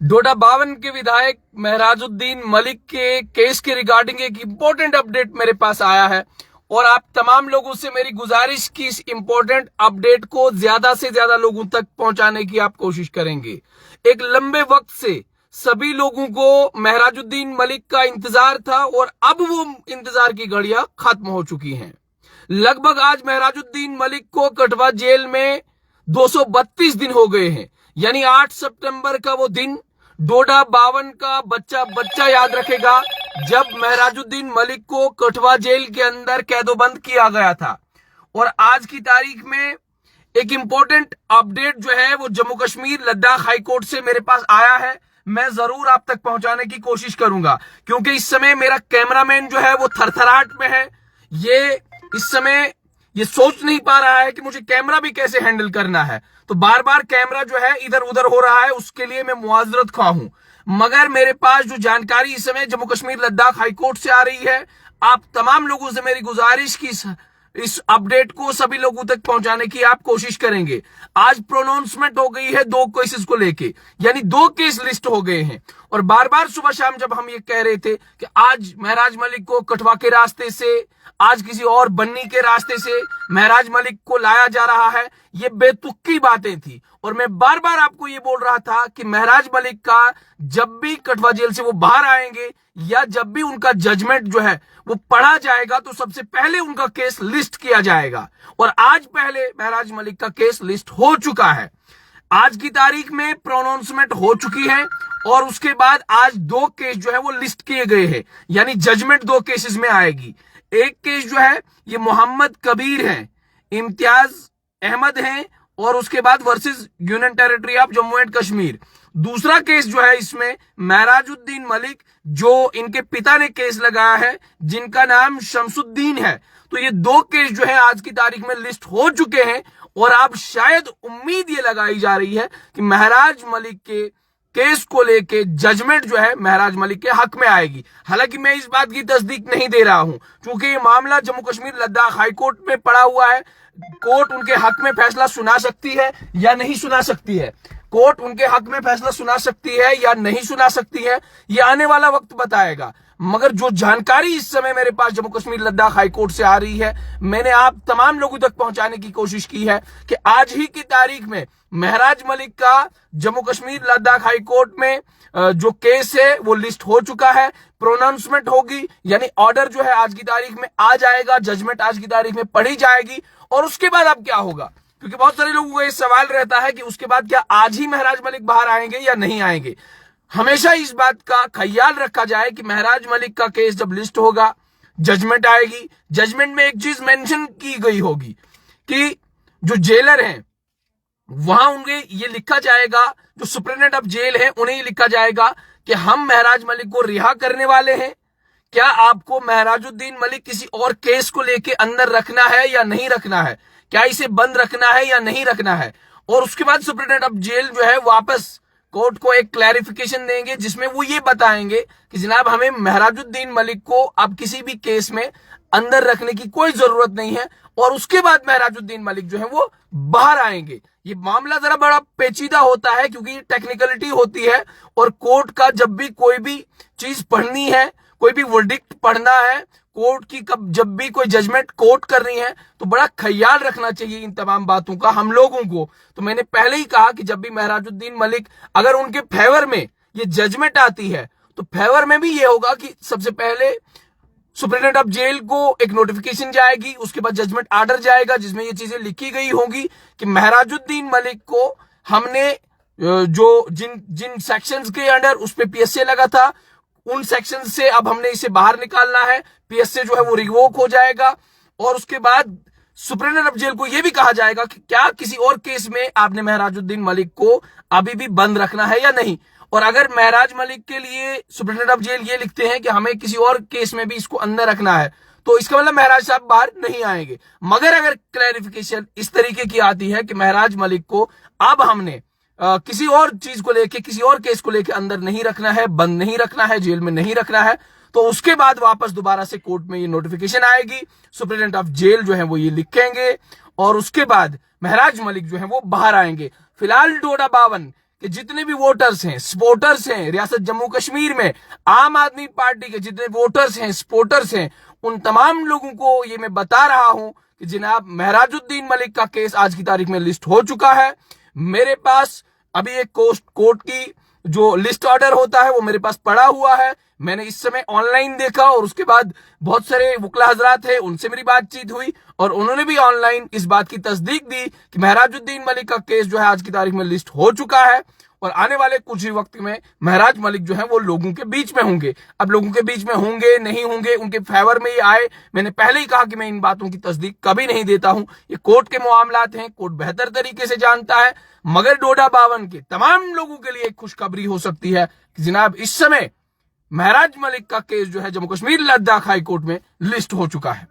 डोडा बावन के विधायक महराजुद्दीन मलिक के केस के रिगार्डिंग एक इंपॉर्टेंट अपडेट मेरे पास आया है और आप तमाम लोगों से मेरी गुजारिश की इस इंपॉर्टेंट अपडेट को ज्यादा से ज्यादा लोगों तक पहुंचाने की आप कोशिश करेंगे। एक लंबे वक्त से सभी लोगों को महराजुद्दीन मलिक का इंतजार था और अब वो इंतजार की घड़ियां खत्म हो चुकी हैं। लगभग आज महराजुद्दीन मलिक को कठवा जेल में 232 दिन हो गए हैं, यानी 8 सितंबर का वो दिन डोडा बावन का बच्चा याद रखेगा जब महराजुद्दीन मलिक को कठवा जेल के अंदर कैदोबंद किया गया था। और आज की तारीख में एक इंपॉर्टेंट अपडेट जो है वो जम्मू कश्मीर लद्दाख हाईकोर्ट से मेरे पास आया है। मैं जरूर आप तक पहुंचाने की कोशिश करूंगा क्योंकि इस समय मेरा कैमरामैन जो है वो थरथराहट में है। ये इस समय ये सोच नहीं पा रहा है कि मुझे कैमरा भी कैसे हैंडल करना है, तो बार बार कैमरा जो है इधर उधर हो रहा है, उसके लिए मैं मुआजरत खा हूं। मगर मेरे पास जो जानकारी इस समय जम्मू कश्मीर लद्दाख हाईकोर्ट से आ रही है, आप तमाम लोगों से मेरी गुजारिश की इस अपडेट को सभी लोगों तक पहुंचाने की आप कोशिश करेंगे। आज प्रोनाउंसमेंट हो गई है 2 केसेस को लेके, यानी 2 केस लिस्ट हो गए हैं। और बार बार सुबह शाम जब हम ये कह रहे थे कि आज महराज मलिक को कठवा के रास्ते से, आज किसी और बन्नी के रास्ते से महराज मलिक को लाया जा रहा है, ये बेतुकी बातें थी। और मैं बार बार आपको ये बोल रहा था कि महराज मलिक का जब भी कठवा जेल से वो बाहर आएंगे या जब भी उनका जजमेंट जो है वो पढ़ा जाएगा तो सबसे पहले उनका केस लिस्ट किया जाएगा। और आज पहले महराज मलिक का केस लिस्ट हो चुका है। आज की तारीख में प्रोनाउंसमेंट हो चुकी है और उसके बाद आज 2 केस जो है वो लिस्ट किए गए हैं, यानी जजमेंट 2 केसेस में आएगी। एक केस जो है ये मोहम्मद कबीर है, इम्तियाज अहमद हैं और उसके बाद versus union territory of Jammu and Kashmir. दूसरा केस जो है इसमें महराजुद्दीन मलिक, जो इनके पिता ने केस लगाया है, जिनका नाम शमसुद्दीन है। तो ये 2 केस जो है आज की तारीख में लिस्ट हो चुके हैं और अब शायद उम्मीद ये लगाई जा रही है कि महराज मलिक के केस को लेके जजमेंट जो है महराज मलिक के हक में आएगी। हालांकि मैं इस बात की तस्दीक नहीं दे रहा हूं क्योंकि ये मामला जम्मू कश्मीर लद्दाख हाईकोर्ट में पड़ा हुआ है। कोर्ट उनके हक में फैसला सुना सकती है या नहीं सुना सकती है, कोर्ट उनके हक में फैसला सुना सकती है या नहीं सुना सकती है, ये आने वाला वक्त बताएगा। मगर जो जानकारी इस समय मेरे पास जम्मू कश्मीर लद्दाख हाईकोर्ट से आ रही है, मैंने आप तमाम लोगों तक पहुंचाने की कोशिश की है कि आज ही की तारीख में महराज मलिक का जम्मू कश्मीर लद्दाख हाईकोर्ट में जो केस है वो लिस्ट हो चुका है। प्रोनाउंसमेंट होगी, यानी ऑर्डर जो है आज की तारीख में आ जाएगा, जजमेंट आज की तारीख में पढ़ी जाएगी। और उसके बाद अब क्या होगा, क्योंकि बहुत सारे लोगों को ये सवाल रहता है कि उसके बाद क्या आज ही महराज मलिक बाहर आएंगे या नहीं आएंगे। हमेशा इस बात का ख्याल रखा जाए कि महराज मलिक का केस जब लिस्ट होगा, जजमेंट आएगी, जजमेंट में एक चीज मेंशन की गई होगी कि जो जेलर हैं वहां उनके ये लिखा जाएगा, जो सुप्रिटेंडेंट ऑफ जेल है उन्हें ये लिखा जाएगा कि हम महराज मलिक को रिहा करने वाले हैं। क्या आपको महराजुद्दीन मलिक किसी और केस को लेके अंदर रखना है या नहीं रखना है, क्या इसे बंद रखना है या नहीं रखना है। और उसके बाद सुप्रिटेंडेंट ऑफ जेल जो है वापस कोर्ट को एक क्लैरिफिकेशन देंगे जिसमें वो ये बताएंगे कि जनाब हमें महराजुद्दीन मलिक को अब किसी भी केस में अंदर रखने की कोई जरूरत नहीं है। और उसके बाद महराजुद्दीन मलिक जो है वो बाहर आएंगे। ये मामला जरा बड़ा पेचीदा होता है क्योंकि टेक्निकलिटी होती है और कोर्ट का जब भी कोई भी चीज पढ़नी है, कोई भी वर्डिक्ट पढ़ना है कोर्ट की, कब जब भी कोई जजमेंट कोर्ट कर रही है तो बड़ा ख्याल रखना चाहिए इन तमाम बातों का हम लोगों को। तो मैंने पहले ही कहा कि जब भी महराजुद्दीन मलिक अगर उनके फेवर में ये जजमेंट आती है तो फेवर में भी ये होगा कि सबसे पहले सुप्रिटेंडेंट ऑफ जेल को एक नोटिफिकेशन जाएगी, उसके बाद जजमेंट ऑर्डर जाएगा जिसमें ये चीजें लिखी गई होंगी कि महराजुद्दीन मलिक को हमने जो जिन सेक्शंस के अंडर उस पे पीएसए लगा था उन सेक्शन से अब हमने इसे बाहर निकालना है, पीएसए जो है वो रिवोक हो जाएगा। और उसके बाद सुप्रिटेंडेंट ऑफ जेल को यह भी कहा जाएगा कि क्या किसी और केस में आपने महराजुद्दीन मलिक को अभी भी बंद रखना है या नहीं। और अगर महराज मलिक के लिए सुप्रिटेंडेंट ऑफ जेल ये लिखते हैं कि हमें किसी और केस में भी इसको अंदर रखना है तो इसका मतलब महराज साहब बाहर नहीं आएंगे। मगर अगर क्लैरिफिकेशन इस तरीके की आती है कि महराज मलिक को अब हमने किसी और चीज को लेके, किसी और केस को लेके अंदर नहीं रखना है, बंद नहीं रखना है, जेल में नहीं रखना है, तो उसके बाद वापस दोबारा से कोर्ट में ये नोटिफिकेशन आएगी, सुप्रिटेंडेंट ऑफ जेल जो है वो ये लिखेंगे और उसके बाद महराज मलिक जो है वो बाहर आएंगे। फिलहाल डोडा बावन कि जितने भी वोटर्स हैं, सपोर्टर्स हैं रियासत जम्मू कश्मीर में, आम आदमी पार्टी के जितने वोटर्स हैं, सपोर्टर्स हैं, उन तमाम लोगों को ये मैं बता रहा हूं कि जनाब महराजुद्दीन मलिक का केस आज की तारीख में लिस्ट हो चुका है। मेरे पास अभी एक कोर्ट की जो लिस्ट ऑर्डर होता है वो मेरे पास पड़ा हुआ है। मैंने इस समय ऑनलाइन देखा और उसके बाद बहुत सारे वकील हजरात हैं, उनसे मेरी बातचीत हुई और उन्होंने भी ऑनलाइन इस बात की तस्दीक दी कि महराजुद्दीन मलिक का केस जो है आज की तारीख में लिस्ट हो चुका है और आने वाले कुछ ही वक्त में महराज मलिक जो है वो लोगों के बीच में होंगे। अब लोगों के बीच में होंगे नहीं होंगे, उनके फेवर में ही आए, मैंने पहले ही कहा कि मैं इन बातों की तस्दीक कभी नहीं देता हूं। ये कोर्ट के मामलात हैं, कोर्ट बेहतर तरीके से जानता है। मगर डोडा बावन के तमाम लोगों के लिए एक खुशखबरी हो सकती है कि जनाब इस समय महराज मलिक का केस जो है जम्मू कश्मीर लद्दाख हाई कोर्ट में लिस्ट हो चुका है।